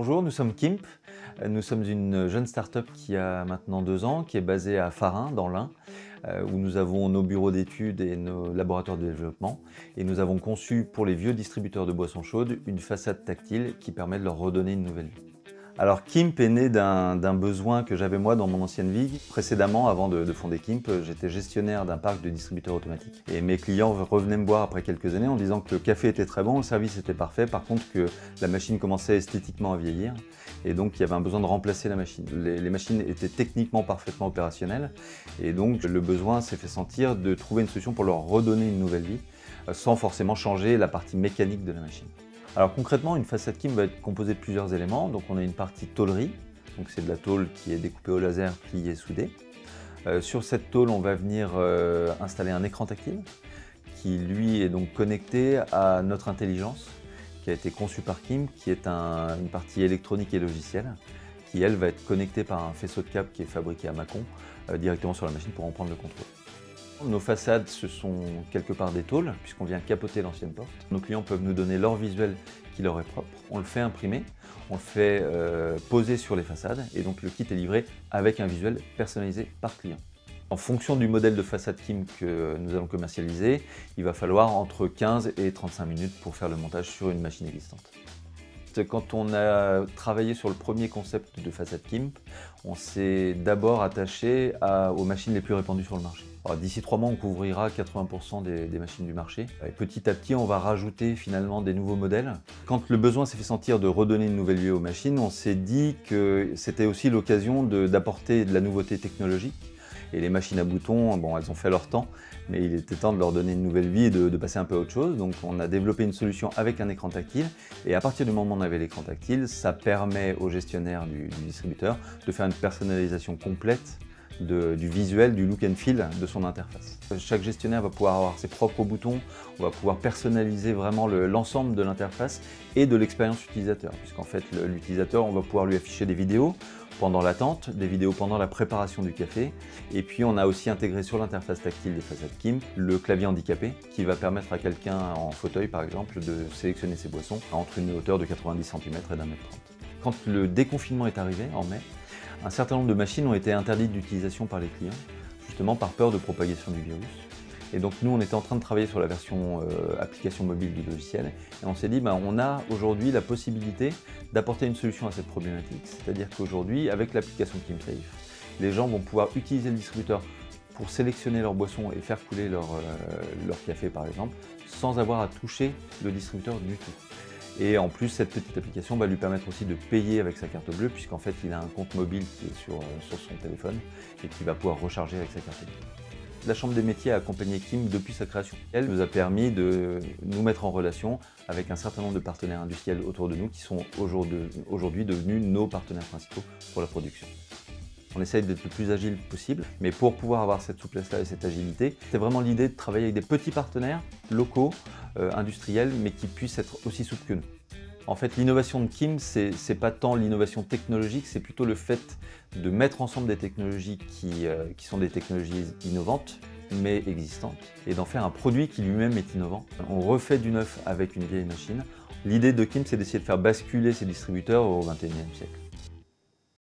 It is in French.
Bonjour, nous sommes Kimp. Nous sommes une jeune start-up qui a maintenant 2 ans, qui est basée à Farin, dans l'Ain, où nous avons nos bureaux d'études et nos laboratoires de développement. Et nous avons conçu pour les vieux distributeurs de boissons chaudes une façade tactile qui permet de leur redonner une nouvelle vie. Alors Kimp est né d'un besoin que j'avais moi dans mon ancienne vie. Précédemment, avant de fonder Kimp, j'étais gestionnaire d'un parc de distributeurs automatiques. Et mes clients revenaient me voir après quelques années en disant que le café était très bon, le service était parfait, par contre que la machine commençait esthétiquement à vieillir. Et donc il y avait un besoin de remplacer la machine. Les machines étaient techniquement parfaitement opérationnelles. Et donc le besoin s'est fait sentir de trouver une solution pour leur redonner une nouvelle vie, sans forcément changer la partie mécanique de la machine. Alors concrètement, une façade Kimp va être composée de plusieurs éléments. Donc on a une partie tôlerie, donc c'est de la tôle qui est découpée au laser, pliée, soudée. Sur cette tôle, on va venir installer un écran tactile qui lui est donc connecté à notre intelligence qui a été conçue par Kimp, qui est une partie électronique et logicielle, qui elle va être connectée par un faisceau de câbles qui est fabriqué à Mâcon directement sur la machine pour en prendre le contrôle. Nos façades, ce sont quelque part des tôles, puisqu'on vient capoter l'ancienne porte. Nos clients peuvent nous donner leur visuel qui leur est propre. On le fait imprimer, on le fait poser sur les façades, et donc le kit est livré avec un visuel personnalisé par client. En fonction du modèle de façade Kimp que nous allons commercialiser, il va falloir entre 15 et 35 minutes pour faire le montage sur une machine existante. Quand on a travaillé sur le premier concept de façade Kimp, on s'est d'abord attaché aux machines les plus répandues sur le marché. D'ici 3 mois, on couvrira 80% des machines du marché. Et petit à petit, on va rajouter finalement des nouveaux modèles. Quand le besoin s'est fait sentir de redonner une nouvelle vie aux machines, on s'est dit que c'était aussi l'occasion d'apporter de la nouveauté technologique. Et les machines à boutons, bon, elles ont fait leur temps, mais il était temps de leur donner une nouvelle vie et de passer un peu à autre chose. Donc on a développé une solution avec un écran tactile. Et à partir du moment où on avait l'écran tactile, ça permet au gestionnaire du distributeur de faire une personnalisation complète du visuel, du look and feel de son interface. Chaque gestionnaire va pouvoir avoir ses propres boutons, on va pouvoir personnaliser vraiment l'ensemble de l'interface et de l'expérience utilisateur, puisqu'en fait l'utilisateur, on va pouvoir lui afficher des vidéos pendant l'attente, des vidéos pendant la préparation du café, et puis on a aussi intégré sur l'interface tactile des façades Kimp le clavier handicapé qui va permettre à quelqu'un en fauteuil par exemple de sélectionner ses boissons entre une hauteur de 90 cm et d'1,30 m. Quand le déconfinement est arrivé en mai, un certain nombre de machines ont été interdites d'utilisation par les clients, justement par peur de propagation du virus. Et donc nous, on était en train de travailler sur la version application mobile du logiciel, et on s'est dit, on a aujourd'hui la possibilité d'apporter une solution à cette problématique. C'est-à-dire qu'aujourd'hui, avec l'application KimpSafe, les gens vont pouvoir utiliser le distributeur pour sélectionner leurs boissons et faire couler leur café par exemple, sans avoir à toucher le distributeur du tout. Et en plus, cette petite application va lui permettre aussi de payer avec sa carte bleue, puisqu'en fait, il a un compte mobile qui est sur son téléphone et qu'il va pouvoir recharger avec sa carte bleue. La Chambre des métiers a accompagné Kimp depuis sa création. Elle nous a permis de nous mettre en relation avec un certain nombre de partenaires industriels autour de nous qui sont aujourd'hui devenus nos partenaires principaux pour la production. On essaye d'être le plus agile possible, mais pour pouvoir avoir cette souplesse-là et cette agilité, c'est vraiment l'idée de travailler avec des petits partenaires locaux, industriels, mais qui puissent être aussi souples que nous. En fait, l'innovation de Kimp, c'est pas tant l'innovation technologique, c'est plutôt le fait de mettre ensemble des technologies qui sont des technologies innovantes, mais existantes, et d'en faire un produit qui lui-même est innovant. On refait du neuf avec une vieille machine. L'idée de Kimp, c'est d'essayer de faire basculer ces distributeurs au XXIe siècle.